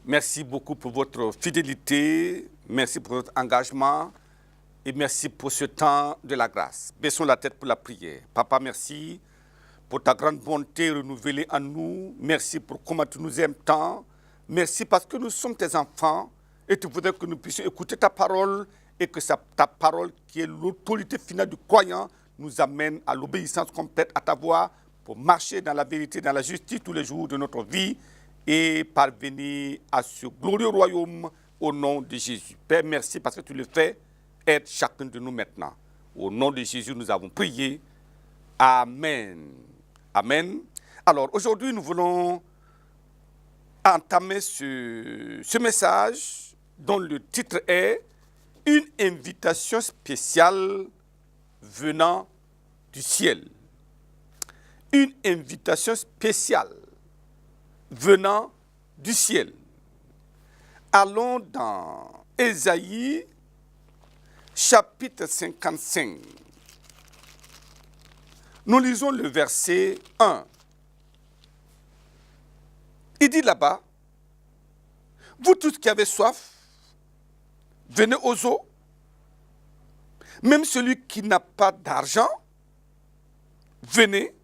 Merci beaucoup pour votre fidélité, merci pour votre engagement et merci pour ce temps de la grâce. Baissons la tête pour la prière. Papa, merci pour ta grande bonté renouvelée en nous. Merci pour comment tu nous aimes tant. Merci parce que nous sommes tes enfants et tu voudrais que nous puissions écouter ta parole et que ta parole, qui est l'autorité finale du croyant, nous amène à l'obéissance complète à ta voix pour marcher dans la vérité, dans la justice tous les jours de notre vie et parvenir à ce glorieux royaume au nom de Jésus. Père, merci parce que tu le fais. Aide chacun de nous maintenant. Au nom de Jésus, nous avons prié. Amen. Amen. Alors, aujourd'hui, nous voulons entamer ce message dont le titre est « Une invitation spéciale venant du ciel ». Une invitation spéciale venant du ciel. Allons dans Ésaïe, chapitre 55. Nous lisons le verset 1. Il dit là-bas, « Vous tous qui avez soif, venez aux eaux. Même celui qui n'a pas d'argent, venez,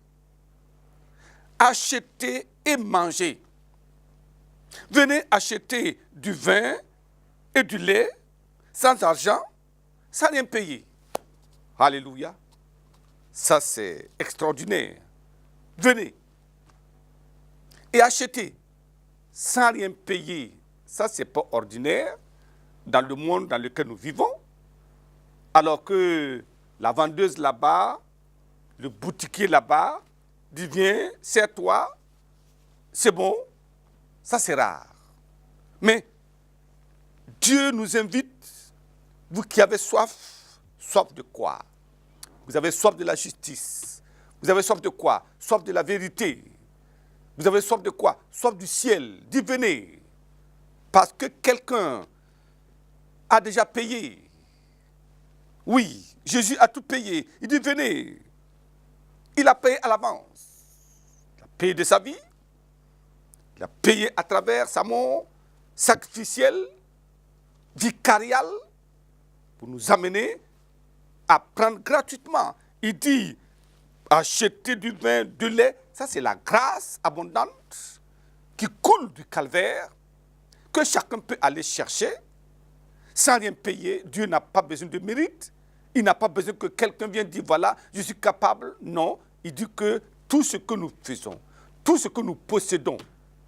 achetez et mangez. Venez acheter du vin et du lait sans argent, sans rien payer. » Alléluia. Ça, c'est extraordinaire. Venez et achetez sans rien payer. Ça, c'est pas ordinaire dans le monde dans lequel nous vivons. Alors que la vendeuse là-bas, le boutiquier là-bas, dit viens, sers-toi, c'est bon. Ça, c'est rare. Mais Dieu nous invite, vous qui avez soif, soif de quoi? Vous avez soif de la justice. Vous avez soif de quoi? Soif de la vérité. Vous avez soif de quoi? Soif du ciel. Dis venez. Parce que quelqu'un a déjà payé. Oui, Jésus a tout payé. Il dit venez. Il a payé à l'avance. Il a payé de sa vie. Il a payé à travers sa mort sacrificielle, vicariale, pour nous amener à prendre gratuitement. Il dit, acheter du vin, du lait, ça c'est la grâce abondante qui coule du calvaire, que chacun peut aller chercher sans rien payer. Dieu n'a pas besoin de mérite. Il n'a pas besoin que quelqu'un vienne dire, voilà, je suis capable. Non, il dit que tout ce que nous faisons, tout ce que nous possédons,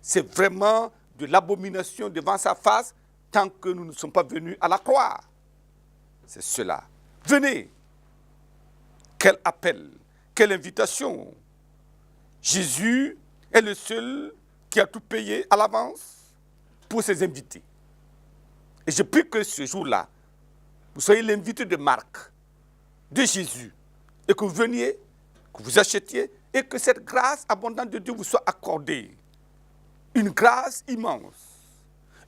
c'est vraiment de l'abomination devant sa face tant que nous ne sommes pas venus à la croix. C'est cela. Venez. Quel appel, quelle invitation. Jésus est le seul qui a tout payé à l'avance pour ses invités. Et je prie que ce jour-là, vous soyez l'invité de Marc, de Jésus, et que vous veniez, que vous achetiez, et que cette grâce abondante de Dieu vous soit accordée. Une grâce immense,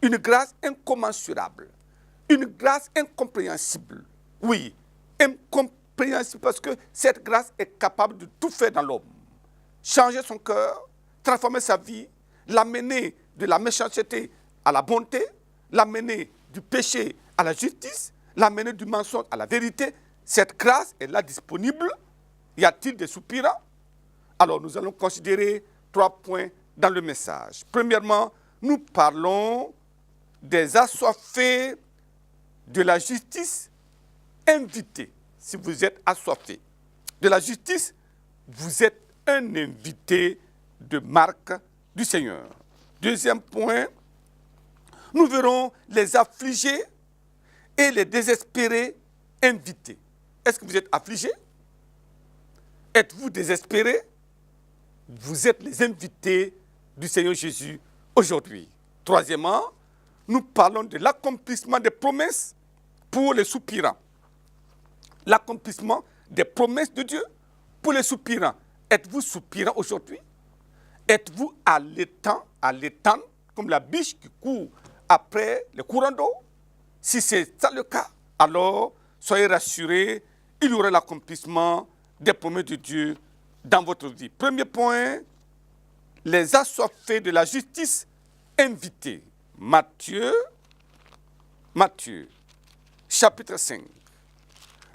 une grâce incommensurable, une grâce incompréhensible. Oui, incompréhensible parce que cette grâce est capable de tout faire dans l'homme. Changer son cœur, transformer sa vie, l'amener de la méchanceté à la bonté, l'amener du péché à la justice, l'amener du mensonge à la vérité. Cette grâce est là disponible. Y a-t-il des soupirants? Alors nous allons considérer 3 points dans le message. Premièrement, nous parlons des assoiffés de la justice invités. Si vous êtes assoiffé de la justice, vous êtes un invité de marque du Seigneur. Deuxième point, nous verrons les affligés et les désespérés invités. Est-ce que vous êtes affligés? Êtes-vous désespérés? Vous êtes les invités du Seigneur Jésus aujourd'hui. Troisièmement, nous parlons de l'accomplissement des promesses pour les soupirants. L'accomplissement des promesses de Dieu pour les soupirants. Êtes-vous soupirant aujourd'hui? Êtes-vous allaitant à l'étang, comme la biche qui court après les courants d'eau. Si c'est ça le cas, alors soyez rassurés, il y aura l'accomplissement des promesses de Dieu dans votre vie. Premier point, les assoiffés de la justice invités. Matthieu, chapitre 5,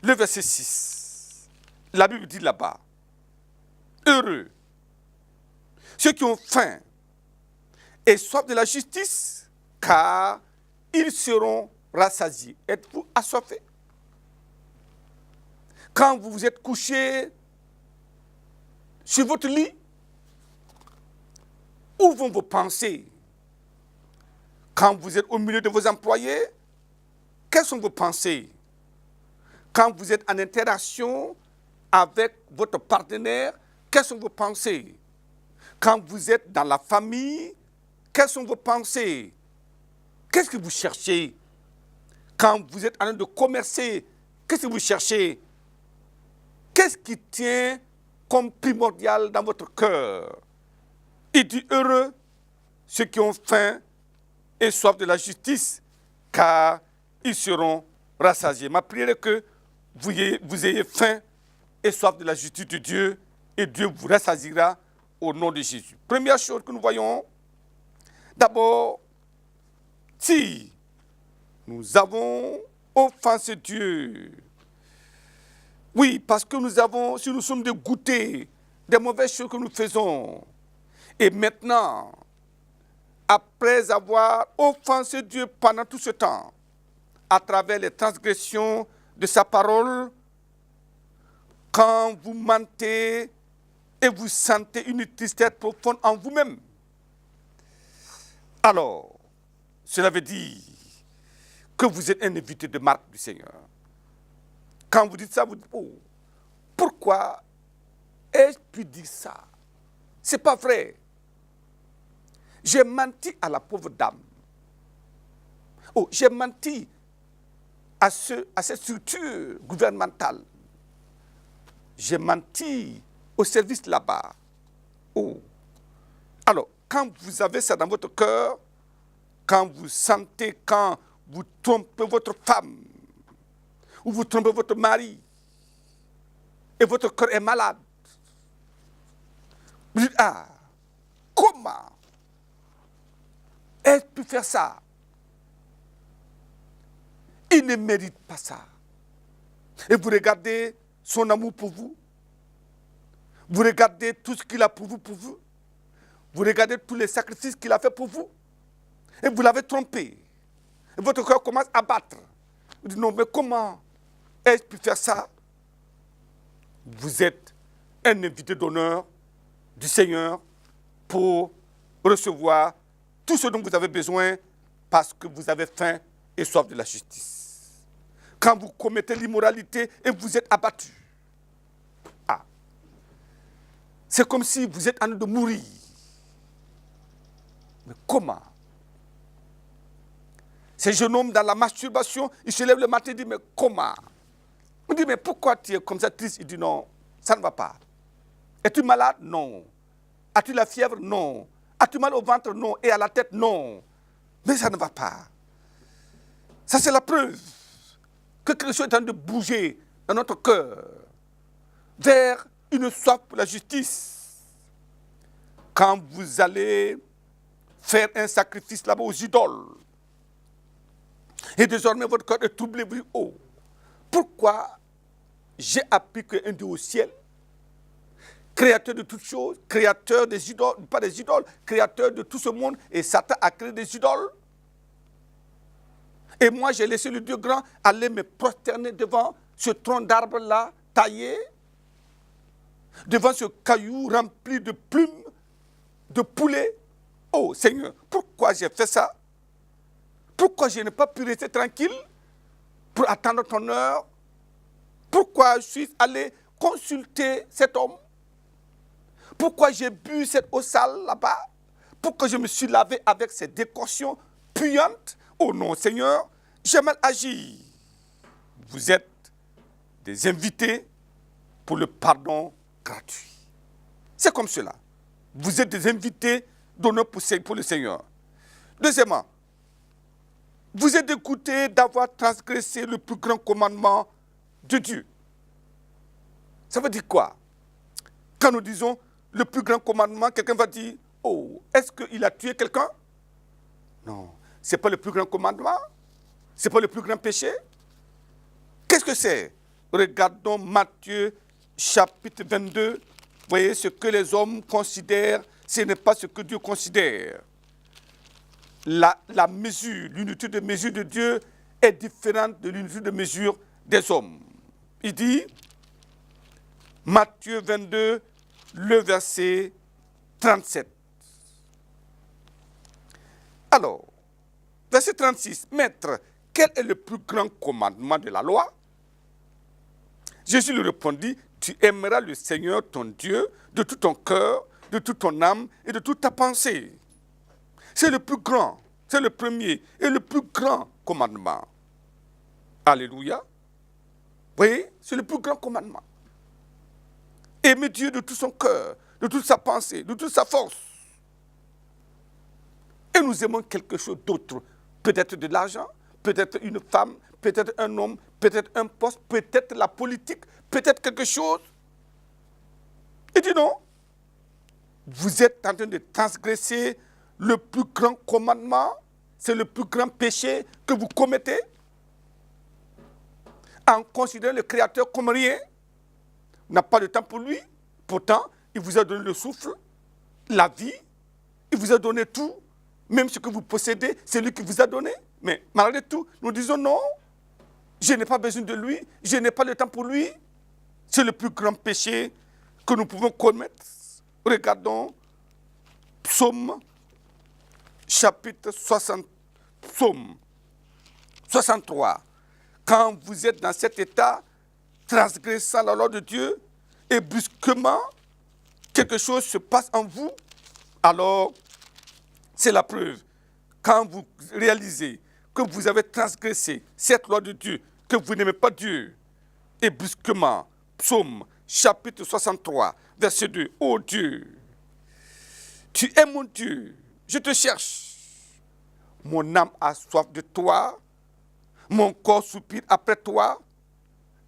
le verset 6. La Bible dit là-bas, heureux ceux qui ont faim et soif de la justice, car ils seront rassasiés. Êtes-vous assoiffés? Quand vous vous êtes couché sur votre lit, où vont vos pensées? Quand vous êtes au milieu de vos employés, quelles sont vos pensées? Quand vous êtes en interaction avec votre partenaire, quelles sont vos pensées? Quand vous êtes dans la famille, quelles sont vos pensées? Qu'est-ce que vous cherchez? Quand vous êtes en train de commercer, qu'est-ce que vous cherchez? Qu'est-ce qui tient comme primordial dans votre cœur? Il dit heureux ceux qui ont faim et soif de la justice, car ils seront rassasiés. Ma prière est que vous ayez faim et soif de la justice de Dieu, et Dieu vous rassasiera au nom de Jésus. Première chose que nous voyons, d'abord, si nous avons offensé Dieu, oui, parce que si nous sommes dégoûtés des mauvaises choses que nous faisons, et maintenant, après avoir offensé Dieu pendant tout ce temps, à travers les transgressions de sa parole, quand vous mentez et vous sentez une tristesse profonde en vous-même, alors, cela veut dire que vous êtes un invité de marque du Seigneur. Quand vous dites ça, vous dites, oh, pourquoi ai-je pu dire ça? C'est pas vrai. J'ai menti à la pauvre dame. Oh, j'ai menti à cette structure gouvernementale. J'ai menti au service là-bas. Oh. Alors, quand vous avez ça dans votre cœur, quand vous sentez, quand vous trompez votre femme, ou vous trompez votre mari, et votre cœur est malade, vous dites, ah, comment ai-je pu faire ça? Il ne mérite pas ça. Et vous regardez son amour pour vous. Vous regardez tout ce qu'il a pour vous, Vous regardez tous les sacrifices qu'il a fait pour vous. Et vous l'avez trompé. Et votre cœur commence à battre. Vous dites, non, mais comment ai-je pu faire ça? Vous êtes un invité d'honneur du Seigneur pour recevoir tout ce dont vous avez besoin parce que vous avez faim et soif de la justice. Quand vous commettez l'immoralité et vous êtes abattu, c'est comme si vous êtes en train de mourir. Mais comment? Ces jeunes hommes dans la masturbation, ils se lèvent le matin et disent, mais comment? On dit, mais pourquoi tu es comme ça triste? Il dit, non, ça ne va pas. Es-tu malade? Non. As-tu la fièvre? Non. As-tu mal au ventre? Non. Et à la tête? Non. Mais ça ne va pas. Ça, c'est la preuve que quelque chose est en train de bouger dans notre cœur vers une soif pour la justice. Quand vous allez faire un sacrifice là-bas aux idoles, et désormais votre cœur est troublé, vous dites, oh, pourquoi j'ai appris qu'un Dieu au ciel, créateur de toutes choses, créateur des idoles, pas des idoles, créateur de tout ce monde, et Satan a créé des idoles. Et moi, j'ai laissé le Dieu grand aller me prosterner devant ce tronc d'arbre-là, taillé, devant ce caillou rempli de plumes, de poulets. Oh Seigneur, pourquoi j'ai fait ça? Pourquoi je n'ai pas pu rester tranquille pour attendre ton heure? Pourquoi je suis allé consulter cet homme? Pourquoi j'ai bu cette eau sale là-bas? Pourquoi je me suis lavé avec ces décoctions puantes? Oh non, Seigneur, j'ai mal agi. Vous êtes des invités pour le pardon gratuit. C'est comme cela. Vous êtes des invités d'honneur pour le Seigneur. Deuxièmement, vous êtes dégoûté d'avoir transgressé le plus grand commandement de Dieu. Ça veut dire quoi? Quand nous disons le plus grand commandement, quelqu'un va dire, oh, est-ce qu'il a tué quelqu'un? Non, ce n'est pas le plus grand commandement. Ce n'est pas le plus grand péché. Qu'est-ce que c'est? Regardons Matthieu chapitre 22. Vous voyez, ce que les hommes considèrent, ce n'est pas ce que Dieu considère. La mesure, l'unité de mesure de Dieu est différente de l'unité de mesure des hommes. Il dit, Matthieu 22, le verset 37. Alors, verset 36, Maître, quel est le plus grand commandement de la loi? Jésus lui répondit, tu aimeras le Seigneur ton Dieu de tout ton cœur, de toute ton âme et de toute ta pensée. C'est le plus grand, c'est le premier et le plus grand commandement. Alléluia. Vous voyez, c'est le plus grand commandement. Aimer Dieu de tout son cœur, de toute sa pensée, de toute sa force. Et nous aimons quelque chose d'autre. Peut-être de l'argent, peut-être une femme, peut-être un homme, peut-être un poste, peut-être la politique, peut-être quelque chose. Il dit non. Vous êtes en train de transgresser le plus grand commandement. C'est le plus grand péché que vous commettez. En considérant le Créateur comme rien. N'a pas de temps pour lui. Pourtant, il vous a donné le souffle, la vie. Il vous a donné tout. Même ce que vous possédez, c'est lui qui vous a donné. Mais malgré tout, nous disons non. Je n'ai pas besoin de lui. Je n'ai pas le temps pour lui. C'est le plus grand péché que nous pouvons commettre. Regardons Psaume chapitre 60, Psaume 63. Quand vous êtes dans cet état, transgressant la loi de Dieu, et brusquement, quelque chose se passe en vous, alors c'est la preuve. Quand vous réalisez que vous avez transgressé cette loi de Dieu, que vous n'aimez pas Dieu, et brusquement, Psaume chapitre 63, verset 2, ô Dieu, tu es mon Dieu, je te cherche. Mon âme a soif de toi, mon corps soupire après toi,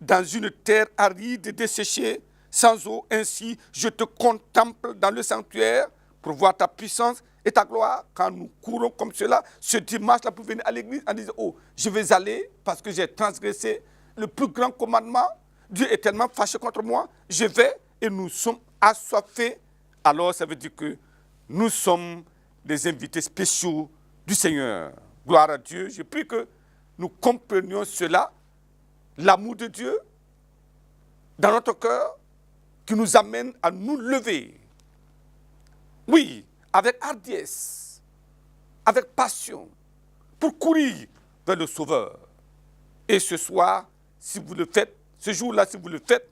dans une terre aride et desséchée, sans eau. Ainsi, je te contemple dans le sanctuaire pour voir ta puissance et ta gloire. Quand nous courons comme cela, ce dimanche-là, pour venir à l'église, en disant, oh, je vais aller parce que j'ai transgressé le plus grand commandement. Dieu est tellement fâché contre moi. Je vais et nous sommes assoiffés. Alors, ça veut dire que nous sommes des invités spéciaux du Seigneur. Gloire à Dieu. Je prie que nous comprenions cela, l'amour de Dieu dans notre cœur, qui nous amène à nous lever. Oui, avec hardiesse, avec passion, pour courir vers le Sauveur. Et ce soir, si vous le faites, ce jour-là, si vous le faites,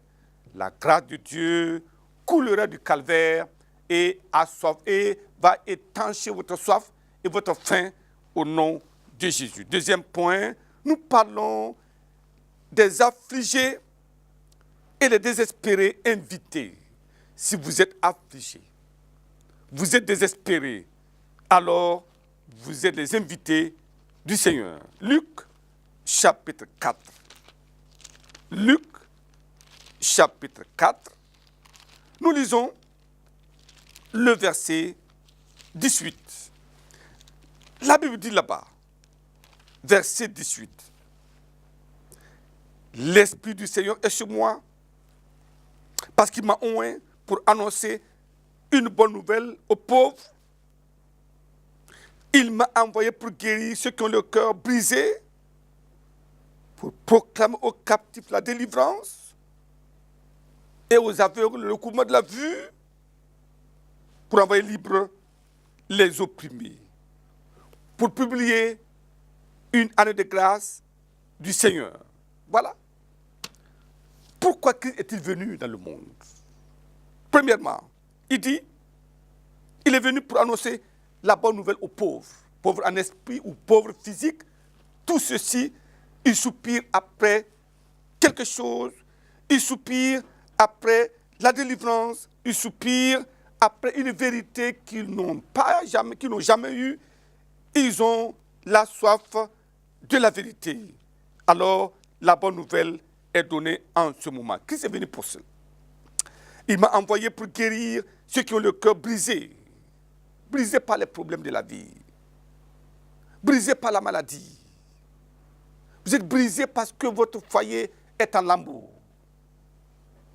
la grâce de Dieu coulera du calvaire et va étancher votre soif et votre faim au nom de Jésus. Deuxième point, nous parlons des affligés et les désespérés invités. Si vous êtes affligés, vous êtes désespérés, alors vous êtes les invités du Seigneur. Luc chapitre 4. Luc chapitre 4. Nous lisons le verset 18. La Bible dit là-bas, verset 18. L'Esprit du Seigneur est sur moi parce qu'il m'a oint pour annoncer une bonne nouvelle aux pauvres. Il m'a envoyé pour guérir ceux qui ont le cœur brisé, pour proclamer aux captifs la délivrance et aux aveugles le recouvrement de la vue, pour envoyer libres les opprimés, pour publier une année de grâce du Seigneur. Voilà. Pourquoi Christ est-il venu dans le monde? Premièrement, il dit, il est venu pour annoncer la bonne nouvelle aux pauvres, pauvres en esprit ou pauvres physiques. Tout ceci, ils soupirent après quelque chose, ils soupirent après la délivrance, ils soupirent après une vérité qu'ils n'ont jamais eue, ils ont la soif de la vérité. Alors, la bonne nouvelle est donnée en ce moment. Christ est venu pour cela. Il m'a envoyé pour guérir ceux qui ont le cœur brisé. Brisé par les problèmes de la vie. Brisé par la maladie. Vous êtes brisé parce que votre foyer est en lambeaux.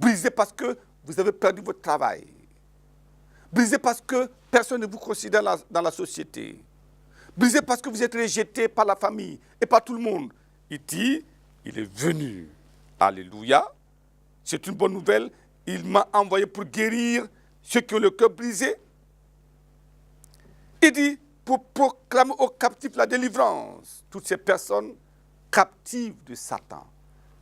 Brisé parce que vous avez perdu votre travail. Brisé parce que personne ne vous considère dans la société. Brisé parce que vous êtes rejeté par la famille et par tout le monde. Il dit, il est venu. Alléluia. C'est une bonne nouvelle. Il m'a envoyé pour guérir ceux qui ont le cœur brisé. Il dit, pour proclamer aux captifs la délivrance. Toutes ces personnes captives de Satan,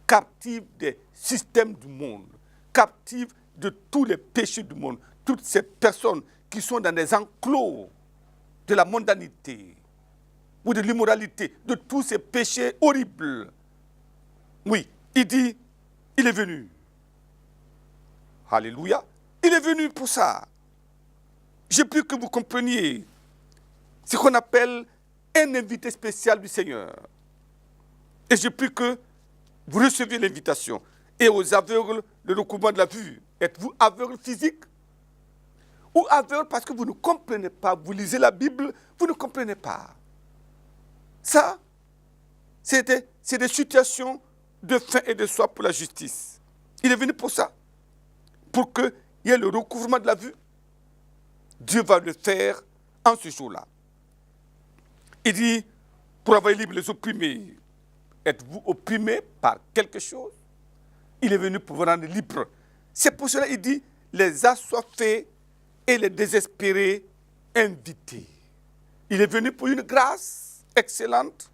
captives des systèmes du monde, captives de tous les péchés du monde. Toutes ces personnes qui sont dans des enclos de la mondanité ou de l'immoralité, de tous ces péchés horribles. Oui, il dit, il est venu. Alléluia. Il est venu pour ça. J'ai plus que vous compreniez ce qu'on appelle un invité spécial du Seigneur. Et j'ai plus que vous receviez l'invitation. Et aux aveugles, le recouvrement de la vue. Êtes-vous aveugle physique? Ou aveugle parce que vous ne comprenez pas? Vous lisez la Bible, vous ne comprenez pas. Ça, c'est des situations de faim et de soif pour la justice. Il est venu pour ça. Pour qu'il y ait le recouvrement de la vue. Dieu va le faire en ce jour-là. Il dit, pour avoir libre les opprimés. Êtes-vous opprimé par quelque chose? Il est venu pour vous rendre libre. C'est pour cela qu'il dit, les assoiffés et les désespérés invités. Il est venu pour une grâce excellente.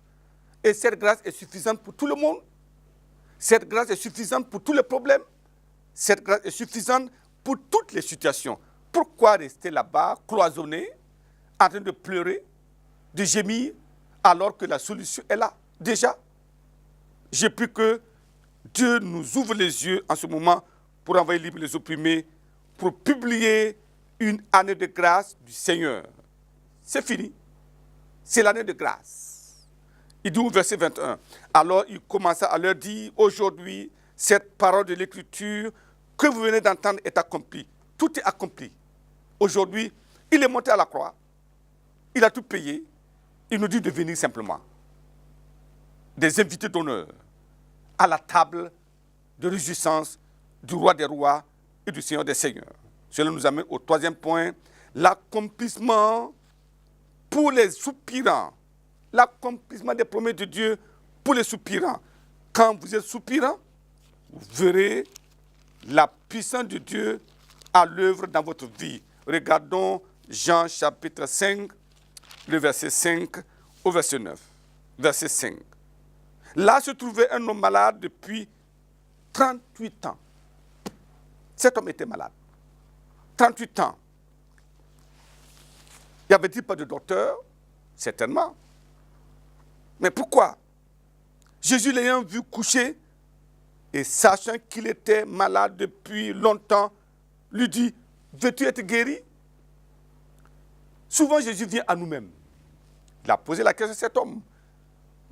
Et cette grâce est suffisante pour tout le monde. Cette grâce est suffisante pour tous les problèmes. Cette grâce est suffisante pour toutes les situations. Pourquoi rester là-bas, cloisonné, en train de pleurer, de gémir, alors que la solution est là, déjà? J'ai pu que Dieu nous ouvre les yeux en ce moment pour envoyer libre les opprimés, pour publier une année de grâce du Seigneur. C'est fini. C'est l'année de grâce. Il dit au verset 21. Alors il commença à leur dire, aujourd'hui, cette parole de l'Écriture que vous venez d'entendre est accomplie. Tout est accompli. Aujourd'hui, il est monté à la croix. Il a tout payé. Il nous dit de venir simplement. Des invités d'honneur à la table de réjouissance du roi des rois et du Seigneur des seigneurs. Cela nous amène au troisième point, l'accomplissement pour les soupirants. L'accomplissement des promesses de Dieu pour les soupirants. Quand vous êtes soupirant, vous verrez la puissance de Dieu à l'œuvre dans votre vie. Regardons Jean chapitre 5, le verset 5 au verset 9. Verset 5. Là se trouvait un homme malade depuis 38 ans. Cet homme était malade. 38 ans. Y avait-il pas de docteur? Certainement. Mais pourquoi? Jésus l'ayant vu coucher et sachant qu'il était malade depuis longtemps, lui dit, veux-tu être guéri? Souvent Jésus vient à nous-mêmes. Il a posé la question à cet homme.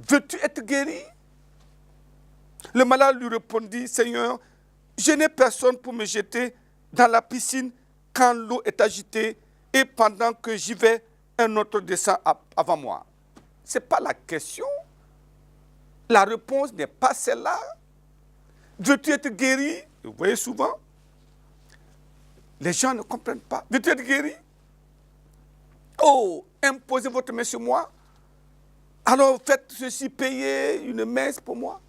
Veux-tu être guéri? Le malade lui répondit, Seigneur, je n'ai personne pour me jeter dans la piscine quand l'eau est agitée et pendant que j'y vais, un autre descend avant moi. Ce n'est pas la question. La réponse n'est pas celle-là. Veux-tu être guéri? Vous voyez souvent, les gens ne comprennent pas. Veux-tu être guéri? Oh, imposez votre main sur moi. Alors faites ceci, payez une messe pour moi.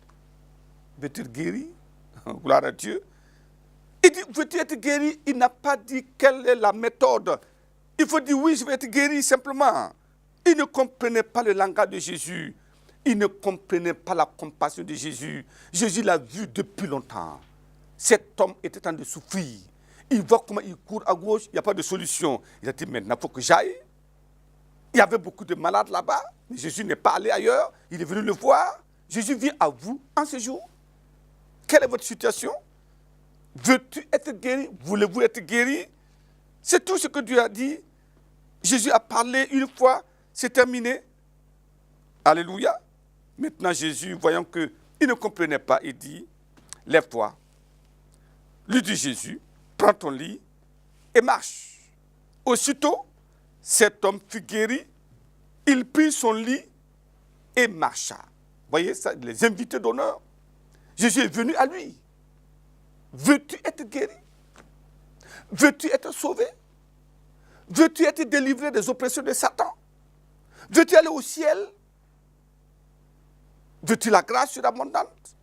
Veux-tu être guéri? Gloire à Dieu. Il dit, veux-tu être guéri? Il n'a pas dit quelle est la méthode. Il faut dire, oui, je vais être guéri simplement. Il ne comprenait pas le langage de Jésus. Il ne comprenait pas la compassion de Jésus. Jésus l'a vu depuis longtemps. Cet homme était en train de souffrir. Il voit comment il court à gauche, il n'y a pas de solution. Il a dit, maintenant, il faut que j'aille. Il y avait beaucoup de malades là-bas, mais Jésus n'est pas allé ailleurs. Il est venu le voir. Jésus vient à vous en ce jour. Quelle est votre situation? Veux-tu être guéri? Voulez-vous être guéri? C'est tout ce que Dieu a dit. Jésus a parlé une fois, c'est terminé. Alléluia. Maintenant, Jésus, voyant qu'il ne comprenait pas, il dit, lève-toi. Lui dit Jésus, prends ton lit et marche. Aussitôt, cet homme fut guéri, il prit son lit et marcha. Voyez ça, les invités d'honneur. Jésus est venu à lui. Veux-tu être guéri? Veux-tu être sauvé? Veux-tu être délivré des oppressions de Satan? Veux-tu aller au ciel? Veux-tu la grâce surabondante?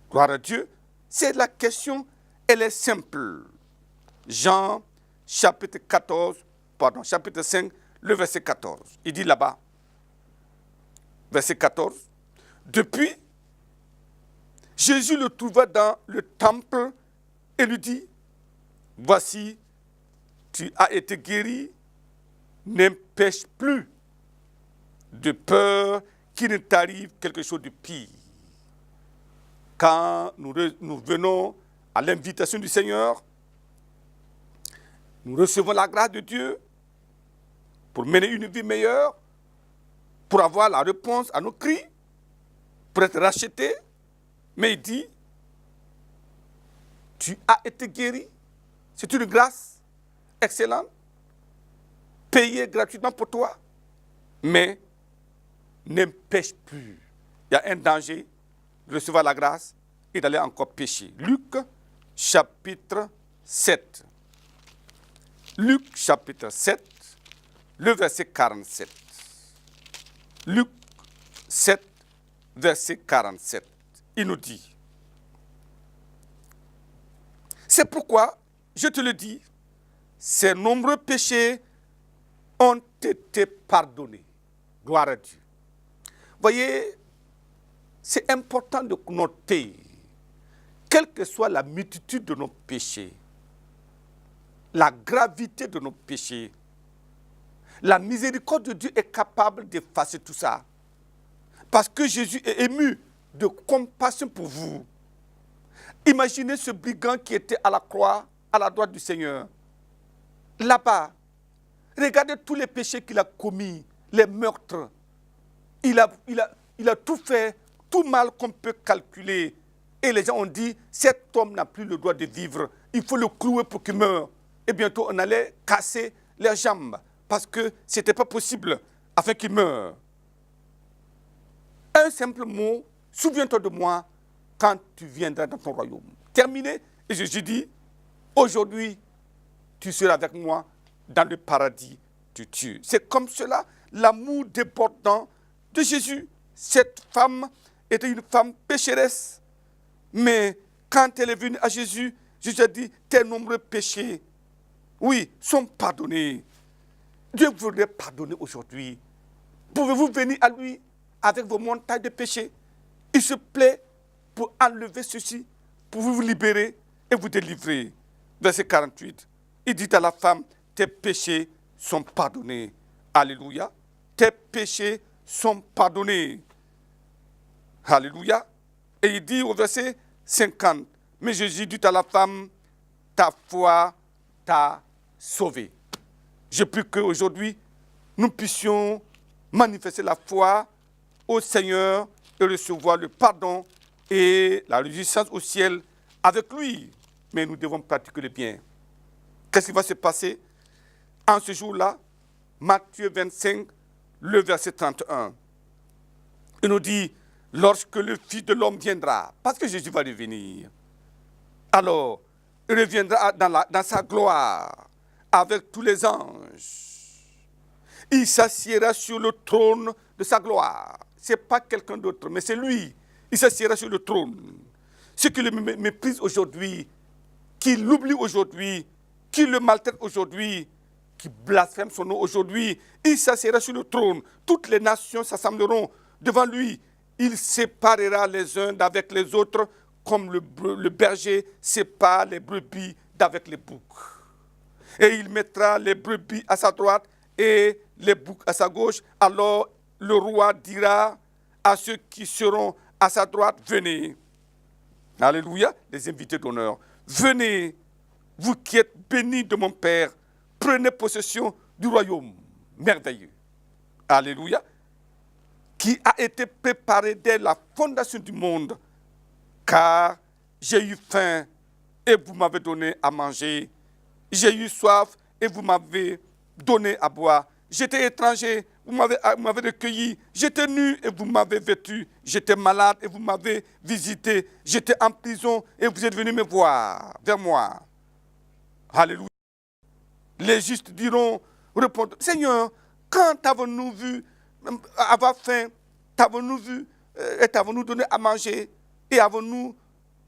Gloire à Dieu. C'est la question, elle est simple. Jean chapitre 5, le verset 14. Il dit là-bas, verset 14, depuis, Jésus le trouva dans le temple et lui dit, voici, tu as été guéri, ne pêche plus, de peur qu'il ne t'arrive quelque chose de pire. Quand nous venons à l'invitation du Seigneur, nous recevons la grâce de Dieu pour mener une vie meilleure, pour avoir la réponse à nos cris, pour être racheté. Mais il dit, tu as été guéri. C'est une grâce excellente, payée gratuitement pour toi, mais ne pêche plus. Il y a un danger de recevoir la grâce et d'aller encore pécher. Luc chapitre 7. Luc chapitre 7, le verset 47. Luc 7, verset 47. Il nous dit, c'est pourquoi, je te le dis, ces nombreux péchés ont été pardonnés. Gloire à Dieu. Voyez, c'est important de noter, quelle que soit la multitude de nos péchés, la gravité de nos péchés, la miséricorde de Dieu est capable d'effacer tout ça. Parce que Jésus est ému de compassion pour vous. Imaginez ce brigand qui était à la croix, à la droite du Seigneur. Là-bas, regardez tous les péchés qu'il a commis, les meurtres. Il a tout fait, tout mal qu'on peut calculer. Et les gens ont dit, cet homme n'a plus le droit de vivre. Il faut le clouer pour qu'il meure. Et bientôt, on allait casser leurs jambes parce que ce n'était pas possible afin qu'il meure. Un simple mot, souviens-toi de moi quand tu viendras dans ton royaume. Terminé. Et Jésus dit, aujourd'hui, tu seras avec moi dans le paradis de Dieu. C'est comme cela l'amour débordant de Jésus. Cette femme était une femme pécheresse. Mais quand elle est venue à Jésus, Jésus a dit, tes nombreux péchés, oui, sont pardonnés. Dieu voudrait pardonner aujourd'hui. Pouvez-vous venir à lui avec vos montagnes de péchés? Il se plaît pour enlever ceci, pour vous libérer et vous délivrer. Verset 48, il dit à la femme, tes péchés sont pardonnés. Alléluia. Tes péchés sont pardonnés. Alléluia. Et il dit au verset 50, mais Jésus dit à la femme, ta foi t'a sauvé. Je prie qu'aujourd'hui, nous puissions manifester la foi au Seigneur et recevoir le pardon et la réjouissance au ciel avec lui. Mais nous devons pratiquer le bien. Qu'est-ce qui va se passer en ce jour-là? Matthieu 25, le verset 31. Il nous dit, lorsque le Fils de l'homme viendra, parce que Jésus va revenir, alors il reviendra dans sa gloire avec tous les anges. Il s'assiera sur le trône de sa gloire. Ce n'est pas quelqu'un d'autre, mais c'est lui. Il s'assiera sur le trône. Ceux qui le méprisent aujourd'hui, qui l'oublient aujourd'hui, qui le maltraitent aujourd'hui, qui blasphèment son nom aujourd'hui, il s'assiera sur le trône. Toutes les nations s'assembleront devant lui. Il séparera les uns d'avec les autres, comme le berger sépare les brebis d'avec les boucs. Et il mettra les brebis à sa droite et les boucs à sa gauche. Alors le roi dira à ceux qui seront à sa droite, venez. Alléluia, les invités d'honneur. Venez vous qui êtes bénis de mon Père, prenez possession du royaume merveilleux. Alléluia. Qui a été préparé dès la fondation du monde, car j'ai eu faim et vous m'avez donné à manger. J'ai eu soif et vous m'avez donné à boire. J'étais étranger, vous m'avez recueilli. J'étais nu et vous m'avez vêtu. J'étais malade et vous m'avez visité. J'étais en prison et vous êtes venus me voir, vers moi. Alléluia. Les justes diront, répondent, Seigneur, quand avons-nous vu avoir faim, t'avons-nous vu et t'avons-nous donné à manger, et avons-nous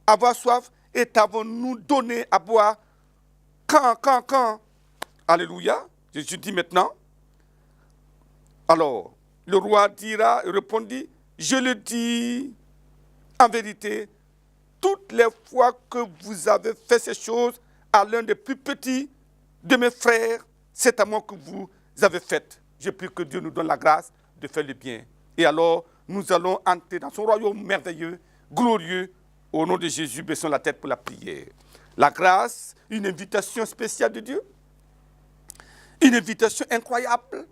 avoir soif, et t'avons-nous donné à boire? Quand? Alléluia. Jésus dit maintenant. Alors, le roi dira et répondit, je le dis en vérité, toutes les fois que vous avez fait ces choses à l'un des plus petits de mes frères, c'est à moi que vous avez fait. Je prie que Dieu nous donne la grâce de faire le bien. Et alors, nous allons entrer dans son royaume merveilleux, glorieux. Au nom de Jésus, baissons la tête pour la prière. La grâce, une invitation spéciale de Dieu, une invitation incroyable,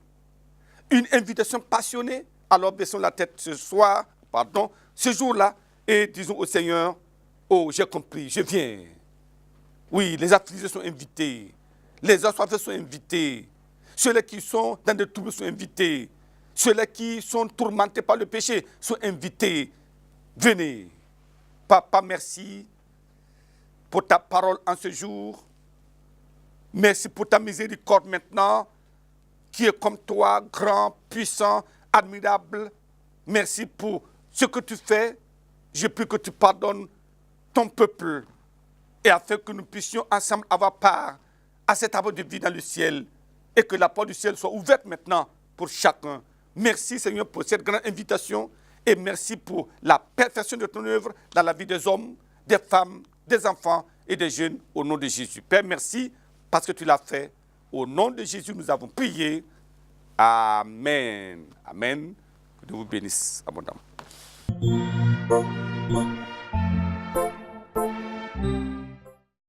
une invitation passionnée. Alors, baissons la tête ce jour-là, et disons au Seigneur, oh, j'ai compris, je viens. Oui, les affligés sont invités, les assoiffés sont invités, ceux-là qui sont dans des troubles sont invités, ceux-là qui sont tourmentés par le péché sont invités. Venez. Papa, merci pour ta parole en ce jour. Merci pour ta miséricorde maintenant, qui est comme toi, grand, puissant, admirable. Merci pour ce que tu fais. Je prie que tu pardonnes ton peuple, et afin que nous puissions ensemble avoir part à cet arbre de vie dans le ciel, et que la porte du ciel soit ouverte maintenant pour chacun. Merci Seigneur pour cette grande invitation, et merci pour la perfection de ton œuvre dans la vie des hommes, des femmes, des enfants et des jeunes, au nom de Jésus. Père, merci parce que tu l'as fait. Au nom de Jésus, nous avons prié. Amen. Amen. Que Dieu vous bénisse abondamment.